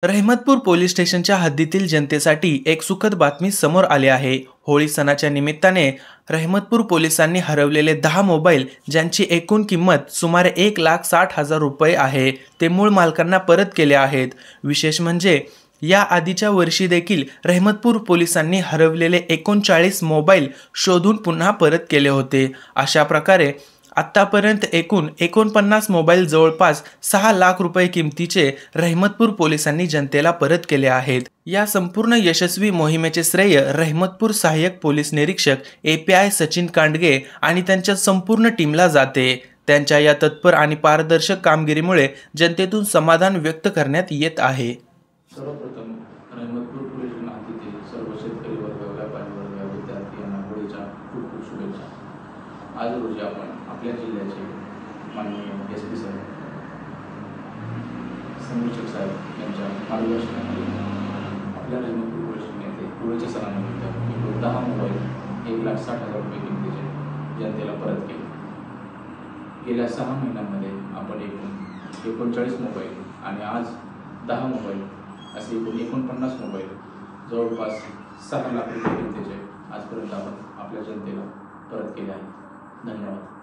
Rahimatpur police स्टेशनच्या हद्दीतील जनतेसाठी एक सुखद बातमी समोर आली आहे। होळी सणाच्या निमित्ताने रहमतपूर पोलिसांनी हरवलेले 10 मोबाईल, ज्यांची एकूण किंमत सुमारे 1,60,000 रुपये आहे, ते मूळ मालकांना परत केले आहेत। विशेष म्हणजे या आधीच्या वर्षी देखील रहमतपूर पोलिसांनी हरवलेले 39 मोबाईल शोधून पुन्हा परत केले होते। अशा प्रकारे आत्तापर्यंत एकूण 49 मोबाईल जवळपास 6 लाख रुपये किमतीचे रहमतपूर पोलिसांनी जनतेला परत केले आहेत। या संपूर्ण यशस्वी मोहिमेचे श्रेय रहमतपूर सहाय्यक पोलीस निरीक्षक API सचिन कांडगे आणि त्यांच्या संपूर्ण टीमला जाते। त्यांच्या या तत्पर आणि पारदर्शक कामगिरीमुळे जनतेतून समाधान व्यक्त करण्यात येत आहे। सर्वप्रथम रहमतपूर पोलीस हद्दीतील सर्व शेतकरी वर्ग, व्यापारी वर्ग, विद्यार्थी यांना होळीच्या खूप खूप शुभेच्छा। आज रोजी आपण आपल्या जिल्ह्याचे माननीय SP साहेब, संरक्षक साहेब यांच्या मार्गदर्शनाखाली आपल्या रहमतपूर पोलीस येथे होळीच्या सणानिमित्त एकूण 10 मोबाईल 1,60,000 रुपये किमतीचे जनतेला परत केले। गेल्या 6 महिन्यांमध्ये आपण एकूण 39 मोबाईल आणि आज 10 मोबाईल असे एकूण 49 मोबाईल जवळपास 6 लाख रुपये किमतीचे आजपर्यंत आपण आपल्या जनतेला परत केले आहेत। धन्यवाद।